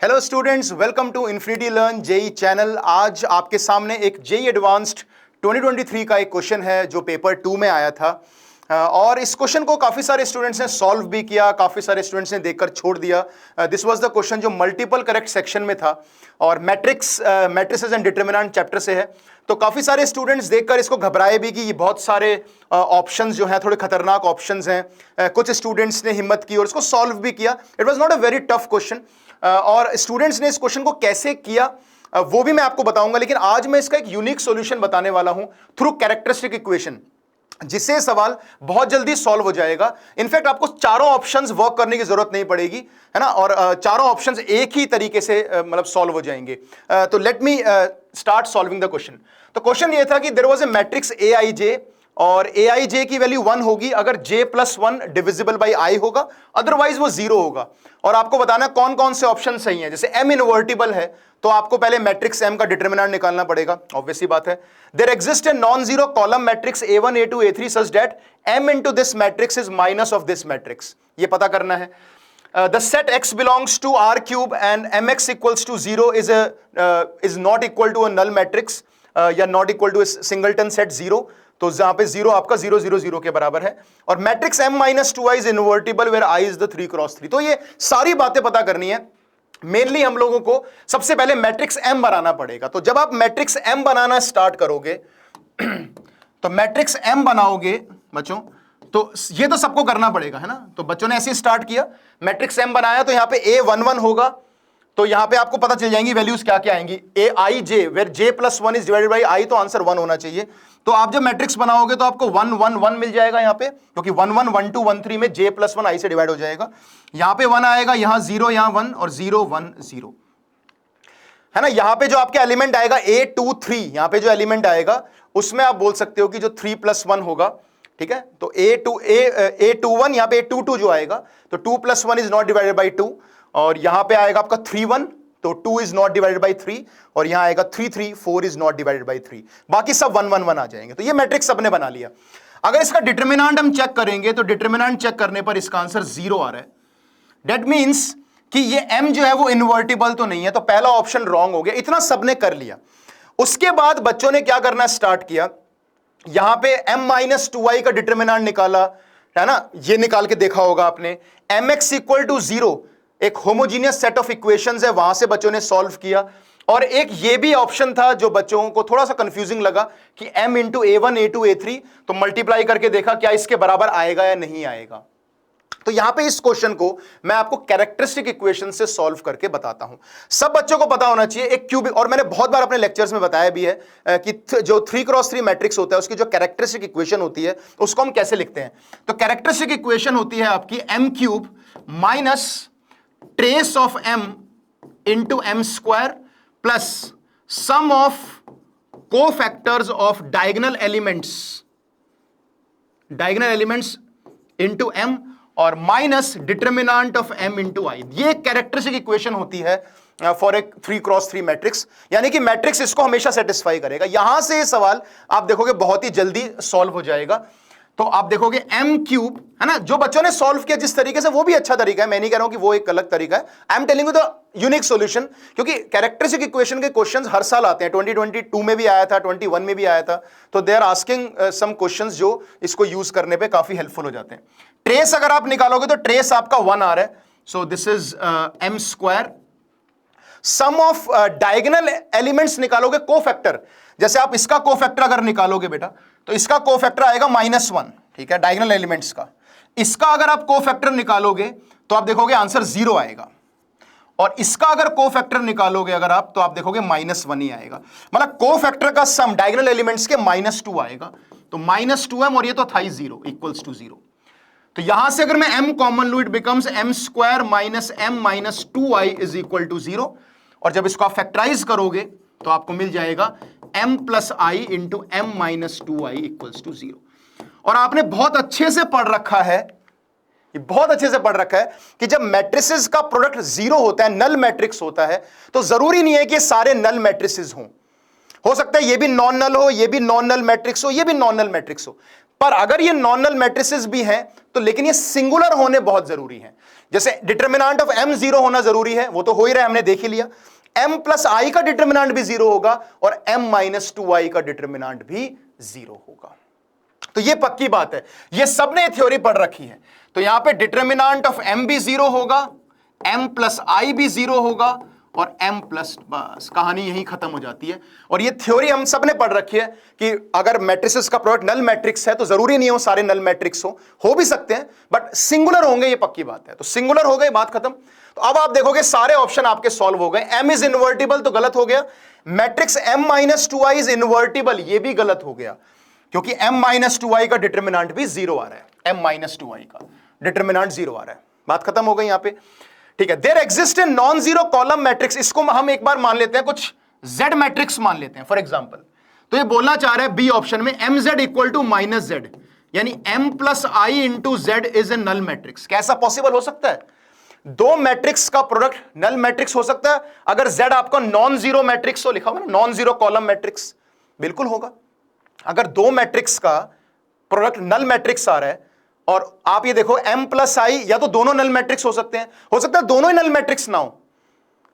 Hello students, welcome to infinity learn JEE channel. आज आपके सामने एक जेई एडवांस्ड 2023 का एक क्वेश्चन है जो पेपर 2 में आया था। और इस क्वेश्चन को काफ़ी सारे स्टूडेंट्स ने सॉल्व भी किया, काफ़ी सारे स्टूडेंट्स ने देखकर छोड़ दिया। दिस वाज द क्वेश्चन जो मल्टीपल करेक्ट सेक्शन में था और मैट्रिसेस एंड डिटरमिनेंट चैप्टर से है। तो काफ़ी सारे स्टूडेंट्स देखकर इसको घबराए भी कि ये बहुत सारे ऑप्शंस जो हैं थोड़े खतरनाक ऑप्शंस हैं। कुछ स्टूडेंट्स ने हिम्मत की और इसको सॉल्व भी किया। It was not a very tough question और स्टूडेंट्स ने इस क्वेश्चन को कैसे किया वो भी मैं आपको बताऊंगा। लेकिन आज मैं इसका एक यूनिक सॉल्यूशन बताने वाला हूं थ्रू कैरेक्टरिस्टिक इक्वेशन, जिससे सवाल बहुत जल्दी सॉल्व हो जाएगा। इनफैक्ट आपको चारों ऑप्शंस वर्क करने की जरूरत नहीं पड़ेगी, है ना, और चारों ऑप्शंस एक ही तरीके से मतलब सॉल्व हो जाएंगे। तो let me start solving the question. तो क्वेश्चन ये था कि there was a matrix A I J और ए आई जे की वैल्यू 1 होगी अगर j plus 1 divisible by I होगा, अदरवाइज वो 0 होगा। और आपको बताना कौन कौन से ऑप्शन सही हैं। जैसे m इनवर्टिबल है तो आपको पहले मैट्रिक्स m का डिटरमिनेंट निकालना पड़ेगा, ऑब्वियस सी बात है। There exist a non zero column matrix a1 a2 a3 such that m into this matrix is minus of this matrix, ये पता करना है। The set x belongs to R cube and mx equals to 0 is not equal to a null matrix या not equal to a singleton set 0। तो जहां पे 0 आपका 0 0 0 के बराबर है। और matrix m minus 2i is invertible where i is the 3 cross 3। तो ये सारी बातें पता करनी है। मेनली हम लोगों को सबसे पहले मैट्रिक्स m बनाना पड़ेगा। तो जब आप मैट्रिक्स m बनाना स्टार्ट करोगे तो मैट्रिक्स m बनाओगे बच्चों, तो ये तो सबको करना पड़ेगा, है ना। तो बच्चों ने ऐसे स्टार्ट किया, मैट्रिक्स m बनाया, तो यहां पे a11 होगा। तो यहां पे आपको पता चल जाएंगी वैल्यूज क्या क्या आएंगी। A I J where j plus 1 is divided by I, तो आंसर 1 होना चाहिए। तो आप जब मैट्रिक्स बनाओगे तो आपको 1 1 1 मिल जाएगा यहाँ पे, क्योंकि 1 1 1 2 1 3 में j प्लस 1 आई से डिवाइड हो जाएगा। यहाँ पे 1 आएगा, यहाँ 0, यहाँ 1 और 0 1 0, है ना। यहाँ पे जो आपके एलिमेंट आएगा a23, यहाँ पे जो एलिमेंट आएगा उसमें आप बोल सकते हो कि जो 3 प्लस 1 होगा, ठीक है। तो a21 यहाँ पे a22 जो आएगा, तो 2 plus 1 is not divided by 2। और यहाँ पे आएगा आपका 3 1, तो 2 इज नॉट डिवाइडेड बाई 3। और यहां आएगा 3 3, 4 इज नॉट डिवाइडेड बाई 3। बाकी सब 1 1 1 आ जाएंगे। तो ये मैट्रिक्स सबने बना लिया। अगर इसका डिटरमिनेंट हम चेक करेंगे तो डिटरमिनेंट चेक करने पर इसका आंसर 0 आ रहा है। दैट मींस कि ये m जो है वो इनवर्टिबल तो नहीं है, तो पहला ऑप्शन रॉन्ग हो गया। इतना सबने कर लिया। उसके बाद बच्चों ने क्या करना स्टार्ट किया, यहां पे m माइनस 2i का डिटरमिनेंट निकाला, है ना, ये निकाल के देखा होगा आपने। mx इक्वल टू 0 एक होमोजीनियस सेट ऑफ इक्वेशंस है, वहां से बच्चों ने सॉल्व किया। और एक ये भी ऑप्शन था जो बच्चों को थोड़ा सा कंफ्यूजिंग लगा कि m into a1 a2 a3, तो मल्टीप्लाई करके देखा क्या इसके बराबर आएगा या नहीं आएगा। तो यहां पे इस क्वेश्चन को मैं आपको कैरेक्टरिस्टिक इक्वेशन से सॉल्व करके बताता हूं। सब बच्चों को पता होना चाहिए एक क्यूबिक, और मैंने बहुत बार अपने लेक्चर्स में बताया भी है कि जो 3 क्रॉस 3 मैट्रिक्स होता है उसकी जो कैरेक्टरिस्टिक इक्वेशन होती है उसको हम कैसे लिखते हैं। तो कैरेक्टरिस्टिक इक्वेशन होती है आपकी m cube minus trace of m into m square plus sum of cofactors of diagonal elements into m और minus determinant of m into i। ये कैरेक्टरिस्टिक इक्वेशन होती है फॉर ए 3 क्रॉस 3 मैट्रिक्स, यानी कि matrix इसको हमेशा satisfy करेगा। यहां से ये सवाल आप देखोगे बहुत ही जल्दी सॉल्व हो जाएगा। तो आप देखोगे m क्यूब, है ना, जो बच्चों ने सॉल्व किया जिस तरीके से वो भी अच्छा तरीका है, मैं नहीं कह रहा हूं कि वो एक अलग तरीका है। I am telling you the unique solution, क्योंकि कैरेक्टरिस्टिक इक्वेशन के क्वेश्चंस हर साल आते हैं। 2022 में भी आया था, 21 में भी आया था। तो they are asking some questions जो इसको यूज करने पे काफी हेल्पफुल हो जाते हैं। ट्रेस अगर आप निकालोगे तो ट्रेस आपका 1 आ रहा है, so this is m square. Sum of diagonal elements निकालोगे कोफैक्टर, जैसे आप इसका कोफैक्टर अगर निकालोगे बेटा तो इसका कोफैक्टर आएगा -1, ठीक है, डायगोनल एलिमेंट्स का। इसका अगर आप कोफैक्टर निकालोगे तो आप देखोगे आंसर 0 आएगा। और इसका अगर कोफैक्टर निकालोगे अगर आप, तो आप देखोगे -1 ही आएगा। मतलब कोफैक्टर का सम डायगोनल एलिमेंट्स के -2 आएगा। तो -2m और ये तो था ही 0 इक्वल्स टू 0। तो यहां से अगर मैं m कॉमन लू, it becomes m square minus m minus 2i is equal to 0। और जब इसको आप फैक्टराइज करोगे तो आपको मिल जाएगा m plus I into m minus 2i equals to 0। और आपने बहुत अच्छे से पढ़ रखा है, ये बहुत अच्छे से पढ़ रखा है कि जब मैट्रिसेस का प्रोडक्ट 0 होता है, नल मैट्रिक्स होता है, तो जरूरी नहीं है कि सारे नल मैट्रिसेस हों। हो सकता है ये भी नॉन नल हो, ये भी नॉन नल मैट्रिक्स हो, ये भी नॉन नल मैट्रिक्स हो। पर अगर ये नॉन नल मैट्रिसेस भी हैं तो लेकिन ये सिंगुलर होने बहुत जरूरी है। जैसे डिटर्मिनेंट ऑफ m जीरो होना जरूरी है, वो तो हो ही रहा है, हमने देख ही लिया। m प्लस आई का डिटर्मिनेंट भी जीरो होगा और m माइनस 2i का डिटर्मिनेंट भी जीरो होगा। तो ये पक्की बात है, ये सबने थ्योरी पढ़ रखी है। तो यहां पे डिटर्मिनेंट ऑफ m भी जीरो होगा, m प्लस आई भी जीरो होगा और m प्लस, बस कहानी यहीं खत्म हो जाती है। और ये थ्योरी हम सब ने पढ़ रखी है कि अगर मैट्रिसेस का प्रोडक्ट नल मैट्रिक्स है तो जरूरी नहीं हो सारे नल मैट्रिक्स हो भी सकते हैं, बट सिंगुलर होंगे, ये पक्की बात है। तो सिंगुलर हो गए, बात खत्म। तो अब आप देखोगे सारे ऑप्शन आपके सॉल्व हो गए। m इज इनवर्टिबल तो गलत हो गया, matrix m minus 2i is invertible, ये भी गलत हो गया, क्योंकि m माइनस 2i का डिटर्मिनेंट भी जीरो आ रहा है, m माइनस 2i का डिटर्मिनेंट जीरो आ रहा है। बात खत्म हो गई यहां पे, ठीक है। There exist in non zero column matrix, इसको हम एक बार मान लेते हैं, कुछ z मैट्रिक्स मान लेते हैं फॉर एग्जांपल। तो ये बोलना चाह रहा है बी ऑप्शन में mz equal to minus z, यानी m plus I into z is a null matrix. कैसा पॉसिबल हो सकता है? दो मैट्रिक्स का प्रोडक्ट नल मैट्रिक्स हो सकता है अगर z आपका नॉन जीरो मैट्रिक्स हो, लिखा हुआ ना नॉन जीरो कॉलम मैट्रिक्स, बिल्कुल होगा। अगर दो मैट्रिक्स का प्रोडक्ट नल मैट्रिक्स आ रहा है और आप ये देखो m प्लस आई, या तो दोनों नल मैट्रिक्स हो सकते हैं, हो सकता है दोनों ही नल मैट्रिक्स ना हो,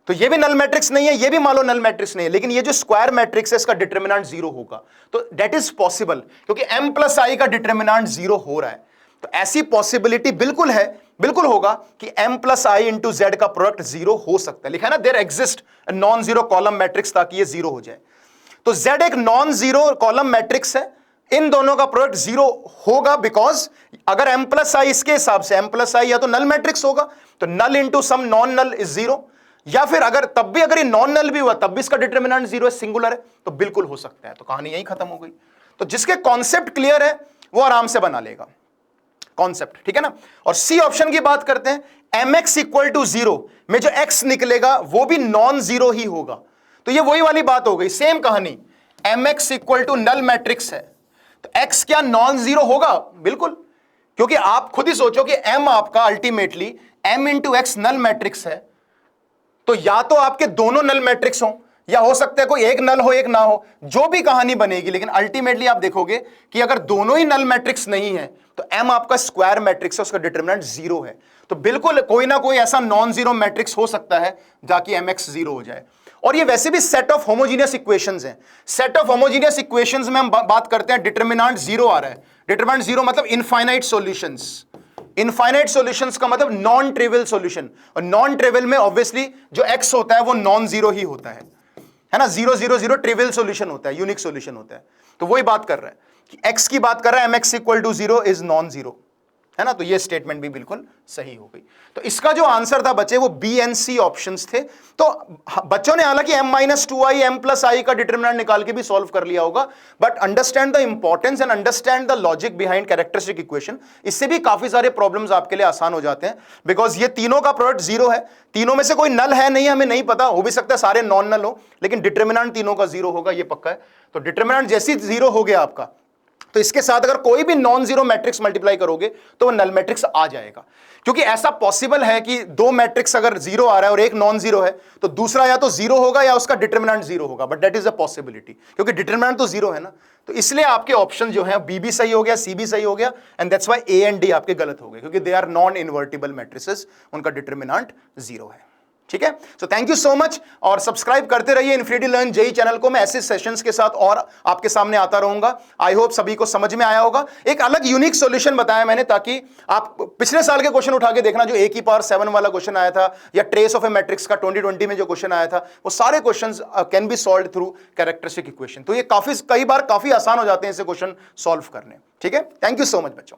तो ये भी नल मैट्रिक्स नहीं है, ये भी मान लो नल मैट्रिक्स नहीं है, लेकिन ये जो स्क्वायर मैट्रिक्स है इसका डिटर्मिनेंट जीरो होगा, तो दैट इज पॉसिबल, क्योंकि m प्लस आई का डिटर्मिनेंट जीरो हो रहा है। तो ऐसी पॉसिबिलिटी बिल्कुल है, बिल्कुल होगा कि m plus I into z का प्रोडक्ट जीरो हो सकता है। लिखा है ना there exist non zero column matrix, ताकि ये जीरो हो जाए। तो z एक नॉन जीरो कॉलम मैट्रिक्स है, इन दोनों का प्रोडक्ट जीरो होगा, बिकॉज अगर m प्लस आई, इसके हिसाब से m प्लस आई या तो नल मैट्रिक्स होगा, तो null into some non null is zero, या फिर अगर तब भी अगर ये नॉन नल भी हुआ तब भी इसका डिटर्मिनेंट जीरो है, सिंगुलर है, तो बिल्कुल हो सकता है। तो कहानी यही खत्म हो गई। तो जिसके कॉन्सेप्ट क्लियर है वो आराम से बना लेगा कॉन्सेप्ट, ठीक है ना। और सी ऑप्शन की बात करते हैं, mx इक्वल टू जीरो में जो x निकलेगा वो भी नॉन जीरो ही होगा। तो ये वही वाली बात हो गई, सेम कहानी, mx equal to null matrix है, तो x क्या नॉन जीरो होगा? बिल्कुल, क्योंकि आप खुद ही सोचो कि m आपका ultimately m into x null matrix है, तो या तो आपके दोनों नल मैट्रिक्स हो, या हो सकता है कोई एक नल हो एक ना हो, जो भी कहानी बनेगी, लेकिन अल्टीमेटली आप देखोगे कि अगर दोनों ही नल मैट्रिक्स नहीं है तो m आपका स्क्वायर मैट्रिक्स है, उसका डिटर्मिनेंट जीरो है। तो बिल्कुल कोई ना कोई ऐसा नॉन जीरो मैट्रिक्स हो सकता है जाके mx जीरो हो जाए। और ये वैसे भी सेट ऑफ होमोजीनियस इक्वेशंस हैं। सेट ऑफ होमोजीनियस इक्वेशंस में हम बात करते हैं, डिटर्मिनेंट जीरो आ रहा है। डिटर्मिनेंट जीरो मतलब इनफाइनाइट सॉल्यूशंस। इनफाइनाइट सॉल्यूशंस का मतलब नॉन ट्रिवियल सॉल्यूशन, और नॉन ट्रिवियल में ऑब्वियसली जो x होता है वो नॉन जीरो ही होता है ना, 0 0 0 ट्रिवियल सॉल्यूशन होता है, यूनिक सॉल्यूशन होता है। तो वही बात कर रहा है कि x की बात कर रहा है, mx equal to zero is non zero, है ना। तो ये स्टेटमेंट भी बिल्कुल सही हो गई। तो इसका जो आंसर था बच्चे वो बी एंड सी ऑप्शंस थे। तो बच्चों ने हालांकि m minus 2i m plus I का डिटर्मिनेंट निकाल के भी सॉल्व कर लिया होगा, but understand the importance and understand the logic behind characteristic equation. इससे भी काफी सारे प्रॉब्लम्स आपके लिए आसान हो जाते हैं, बिकॉज ये तीनों का प्रोडक्ट जीरो है, तीनों में से कोई नल है नहीं हमें नहीं पता, हो भी सकता है सारे नॉन नल हो, लेकिन डिटर्मिनेंट तीनों का जीरो होगा, ये पक्का है। तो डिटर्मिनेंट जैसे जीरो हो गया आपका, तो इसके साथ अगर कोई भी नॉन जीरो मैट्रिक्स मल्टीप्लाई करोगे तो वो नल मैट्रिक्स आ जाएगा। क्योंकि ऐसा पॉसिबल है कि दो मैट्रिक्स अगर जीरो आ रहा है और एक नॉन जीरो है, तो दूसरा या तो जीरो होगा या उसका डिटर्मिनेंट जीरो होगा, but that is a possibility, क्योंकि डिटर्मिनेंट तो जीरो है ना। तो इसलिए आपके ऑप्शन जो है बी भी सही हो गया, सी भी सही हो गया, and that's why a and d आपके गलत हो गए, क्योंकि they are non invertible matrices, उनका डिटर्मिनेंट जीरो है। ठीक है, so thank you so much, और सब्सक्राइब करते रहिए इन्फिनिटी लर्न जेई चैनल को। मैं ऐसे सेशंस के साथ और आपके सामने आता रहूंगा। आई होप सभी को समझ में आया होगा। एक अलग यूनिक सॉल्यूशन बताया मैंने, ताकि आप पिछले साल के क्वेश्चन उठा के देखना, जो a की पावर 7 वाला क्वेश्चन आया था, या ट्रेस ऑफ ए मैट्रिक्स का 2020 में जो क्वेश्चन आया था, वो सारे questions can be solved through characteristic equation. तो ये कई बार काफी आसान हो जाते हैं ऐसे क्वेश्चन सॉल्व करने। ठीक है, थैंक यू सो मच बच्चों।